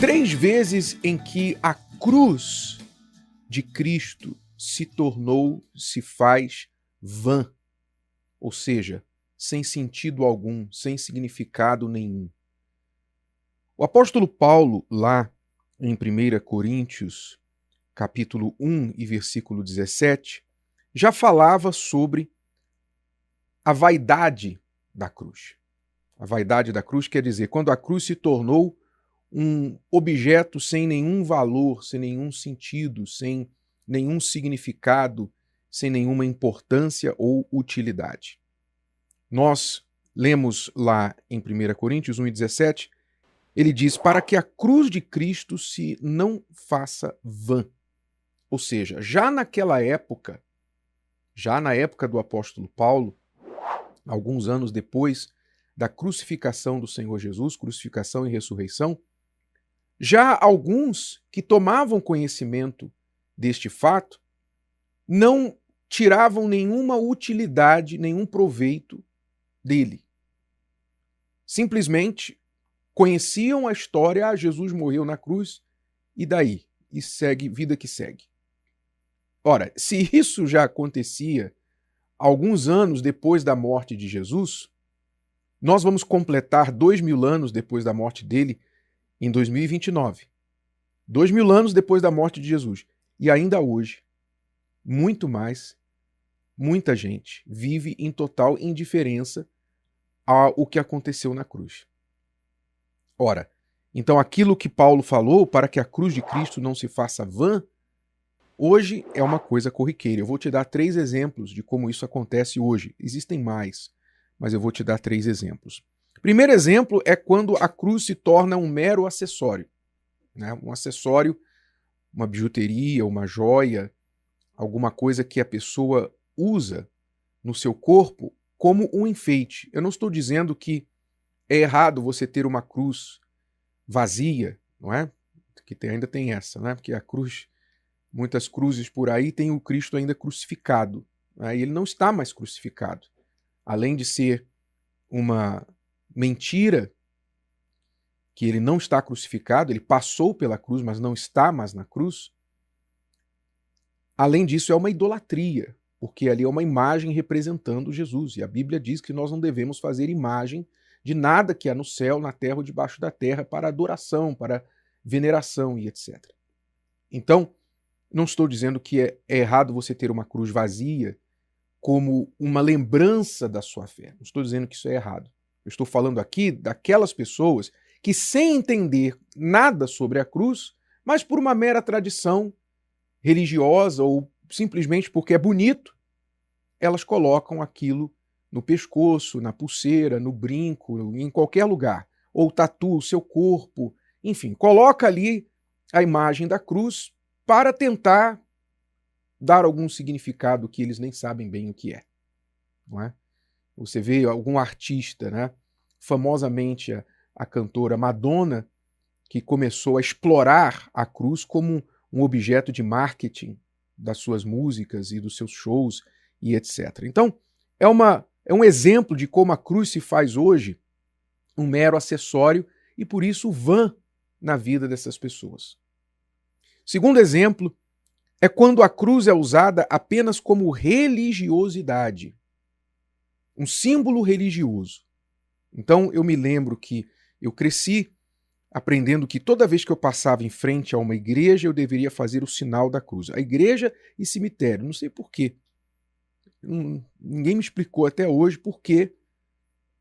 Três vezes em que a cruz de Cristo se faz vã, ou seja, sem sentido algum, sem significado nenhum. O apóstolo Paulo, lá em 1 Coríntios, capítulo 1 e versículo 17, já falava sobre a vaidade da cruz. A vaidade da cruz quer dizer, quando a cruz se tornou um objeto sem nenhum valor, sem nenhum sentido, sem nenhum significado, sem nenhuma importância ou utilidade. Nós lemos lá em 1 Coríntios 1,17, ele diz, para que a cruz de Cristo se não faça vã. Ou seja, já naquela época, já na época do apóstolo Paulo, alguns anos depois da crucificação do Senhor Jesus, crucificação e ressurreição, já alguns que tomavam conhecimento deste fato não tiravam nenhuma utilidade, nenhum proveito dele. Simplesmente conheciam a história, Jesus morreu na cruz, e daí? E segue, vida que segue. Ora, se isso já acontecia alguns anos depois da morte de Jesus, nós vamos completar 2000 anos depois da morte dele em 2029. 2000 anos depois da morte de Jesus. E ainda hoje, muita gente vive em total indiferença ao que aconteceu na cruz. Ora, então aquilo que Paulo falou para que a cruz de Cristo não se faça vã, hoje é uma coisa corriqueira. Eu vou te dar 3 exemplos de como isso acontece hoje. Existem mais, mas eu vou te dar 3 exemplos. Primeiro exemplo é quando a cruz se torna um mero acessório, né? Um acessório, uma bijuteria, uma joia, alguma coisa que a pessoa usa no seu corpo como um enfeite. Eu não estou dizendo que é errado você ter uma cruz vazia, não é? Que ainda tem essa, né? Porque a cruz, muitas cruzes por aí tem o Cristo ainda crucificado, né? E ele não está mais crucificado. Além de ser uma mentira que ele não está crucificado, ele passou pela cruz, mas não está mais na cruz. Além disso, é uma idolatria, porque ali é uma imagem representando Jesus. E a Bíblia diz que nós não devemos fazer imagem de nada que há no céu, na terra ou debaixo da terra para adoração, para veneração e etc. Então, não estou dizendo que é errado você ter uma cruz vazia como uma lembrança da sua fé. Não estou dizendo que isso é errado. Eu estou falando aqui daquelas pessoas que, sem entender nada sobre a cruz, mas por uma mera tradição religiosa ou simplesmente porque é bonito, elas colocam aquilo no pescoço, na pulseira, no brinco, em qualquer lugar. Ou tatua o seu corpo, enfim, coloca ali a imagem da cruz para tentar dar algum significado que eles nem sabem bem o que é. Não é? Você vê algum artista, né? Famosamente a cantora Madonna, que começou a explorar a cruz como um objeto de marketing das suas músicas e dos seus shows e etc. Então, é um exemplo de como a cruz se faz hoje um mero acessório e por isso vã na vida dessas pessoas. Segundo exemplo é quando a cruz é usada apenas como religiosidade, um símbolo religioso. Então eu me lembro que eu cresci aprendendo que toda vez que eu passava em frente a uma igreja eu deveria fazer o sinal da cruz. A igreja e cemitério, não sei por quê. Ninguém me explicou até hoje por quê,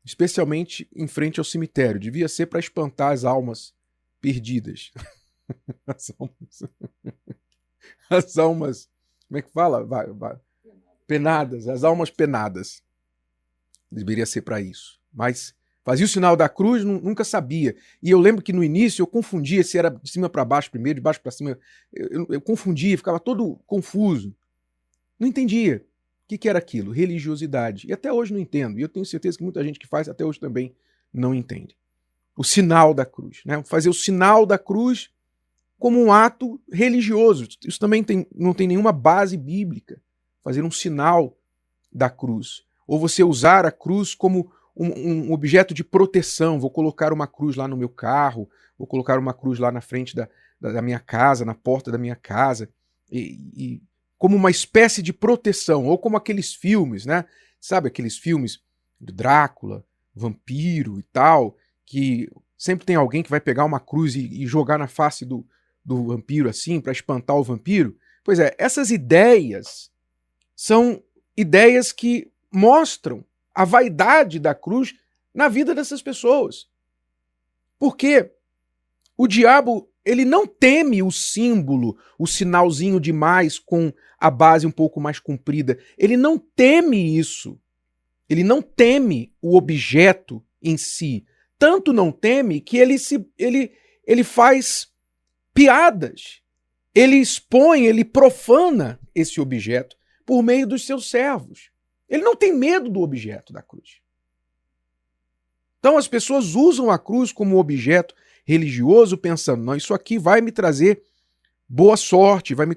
especialmente em frente ao cemitério. Devia ser para espantar as almas perdidas. As almas, como é que fala? Penadas, as almas penadas. Deveria ser para isso. Mas fazia o sinal da cruz, nunca sabia. E eu lembro que no início eu confundia se era de cima para baixo primeiro, de baixo para cima. Eu confundia, ficava todo confuso. Não entendia o que era aquilo, religiosidade. E até hoje não entendo. E eu tenho certeza que muita gente que faz até hoje também não entende. O sinal da cruz, né? Fazer o sinal da cruz como um ato religioso. Isso também não tem nenhuma base bíblica. Fazer um sinal da cruz. Ou você usar a cruz como um objeto de proteção. Vou colocar uma cruz lá no meu carro, vou colocar uma cruz lá na frente da minha casa, na porta da minha casa, e como uma espécie de proteção, ou como aqueles filmes, né? Sabe aqueles filmes do Drácula, vampiro e tal, que sempre tem alguém que vai pegar uma cruz e jogar na face do vampiro assim, para espantar o vampiro? Pois é, essas ideias são ideias que mostram a vaidade da cruz na vida dessas pessoas. Porque o diabo, ele não teme o símbolo, o sinalzinho de mais com a base um pouco mais comprida. Ele não teme isso. Ele não teme o objeto em si. Tanto não teme que ele faz piadas. Ele expõe, ele profana esse objeto por meio dos seus servos. Ele não tem medo do objeto da cruz. Então as pessoas usam a cruz como objeto religioso pensando, não, isso aqui vai me trazer boa sorte, vai me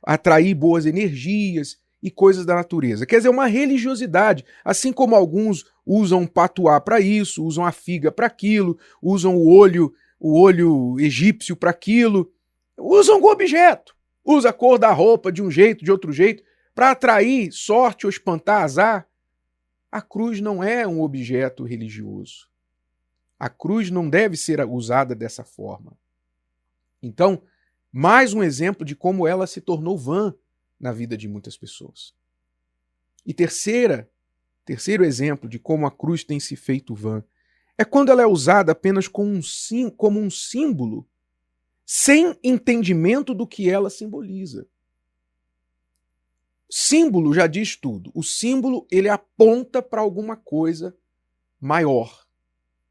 atrair boas energias e coisas da natureza. Quer dizer, uma religiosidade, assim como alguns usam patuá para isso, usam a figa para aquilo, usam o olho egípcio para aquilo, usam o objeto, usa a cor da roupa de um jeito, de outro jeito, para atrair sorte ou espantar azar. A cruz não é um objeto religioso. A cruz não deve ser usada dessa forma. Então, mais um exemplo de como ela se tornou vã na vida de muitas pessoas. E terceiro exemplo de como a cruz tem se feito vã é quando ela é usada apenas como um símbolo, sem entendimento do que ela simboliza. Símbolo já diz tudo. O símbolo, ele aponta para alguma coisa maior,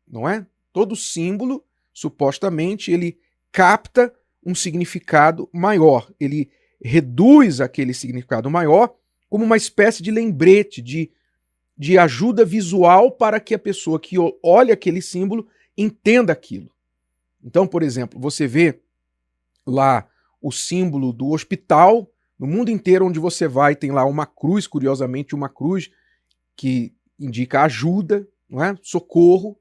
não é? Todo símbolo, supostamente, ele capta um significado maior. Ele reduz aquele significado maior como uma espécie de lembrete, de ajuda visual para que a pessoa que olha aquele símbolo entenda aquilo. Então, por exemplo, você vê lá o símbolo do hospital. No mundo inteiro onde você vai tem lá uma cruz, curiosamente uma cruz que indica ajuda, não é? Socorro.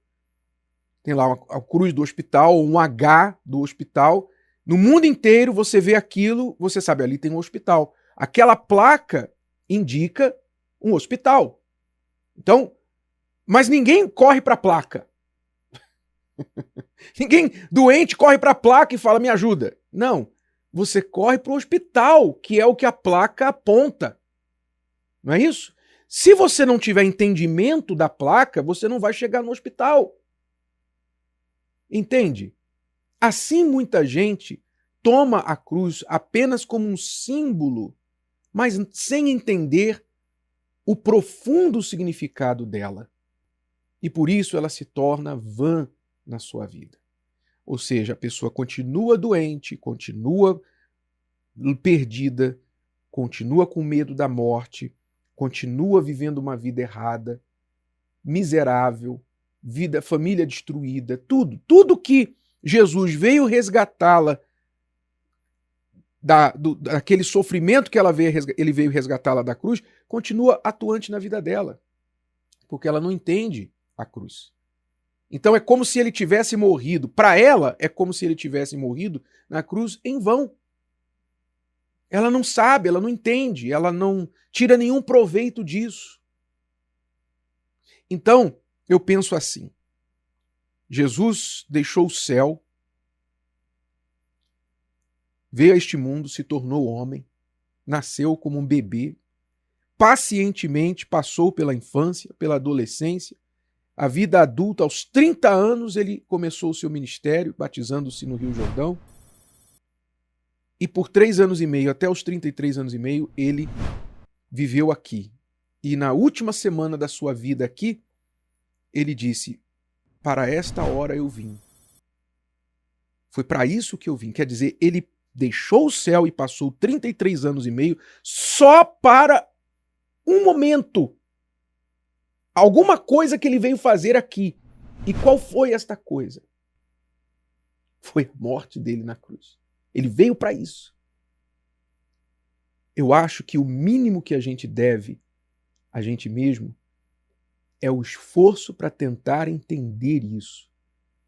Tem lá a cruz do hospital, um H do hospital. No mundo inteiro você vê aquilo, você sabe, ali tem um hospital. Aquela placa indica um hospital. Então, mas ninguém corre para a placa. Ninguém doente corre para a placa e fala, me ajuda. Não. Você corre para o hospital, que é o que a placa aponta. Não é isso? Se você não tiver entendimento da placa, você não vai chegar no hospital. Entende? Assim muita gente toma a cruz apenas como um símbolo, mas sem entender o profundo significado dela. E por isso ela se torna vã na sua vida. Ou seja, a pessoa continua doente, continua perdida, continua com medo da morte, continua vivendo uma vida errada, miserável, família destruída, tudo que Jesus veio resgatá-la daquele sofrimento que ele veio resgatá-la da cruz, continua atuante na vida dela, porque ela não entende a cruz. Então é como se ele tivesse morrido. Para ela, é como se ele tivesse morrido na cruz em vão. Ela não sabe, ela não entende, ela não tira nenhum proveito disso. Então, eu penso assim: Jesus deixou o céu, veio a este mundo, se tornou homem, nasceu como um bebê, pacientemente passou pela infância, pela adolescência, a vida adulta. Aos 30 anos ele começou o seu ministério, batizando-se no Rio Jordão. E por 3 anos e meio, até os 33 anos e meio, ele viveu aqui. E na última semana da sua vida aqui, ele disse, para esta hora eu vim. Foi para isso que eu vim. Quer dizer, ele deixou o céu e passou 33 anos e meio só para um momento. Alguma coisa que ele veio fazer aqui. E qual foi esta coisa? Foi a morte dele na cruz. Ele veio para isso. Eu acho que o mínimo que a gente deve a gente mesmo é o esforço para tentar entender isso,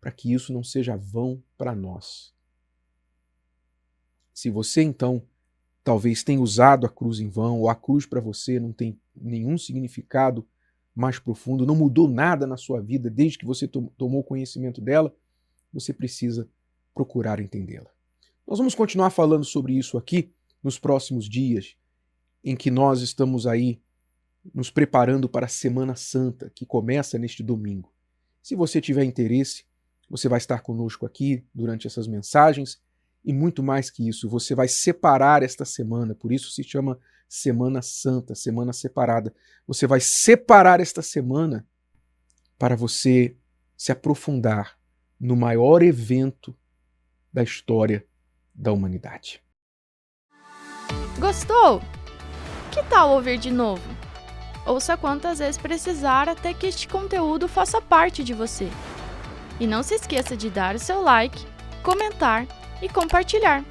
para que isso não seja vão para nós. Se você, então, talvez tenha usado a cruz em vão, ou a cruz para você não tem nenhum significado mais profundo, não mudou nada na sua vida desde que você tomou conhecimento dela, você precisa procurar entendê-la. Nós vamos continuar falando sobre isso aqui nos próximos dias, em que nós estamos aí nos preparando para a Semana Santa, que começa neste domingo. Se você tiver interesse, você vai estar conosco aqui durante essas mensagens, e muito mais que isso, você vai separar esta semana, por isso se chama Semana Santa, Semana Separada. Você vai separar esta semana para você se aprofundar no maior evento da história da humanidade. Gostou? Que tal ouvir de novo? Ouça quantas vezes precisar até que este conteúdo faça parte de você. E não se esqueça de dar o seu like, comentar e compartilhar.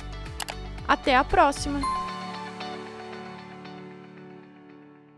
Até a próxima!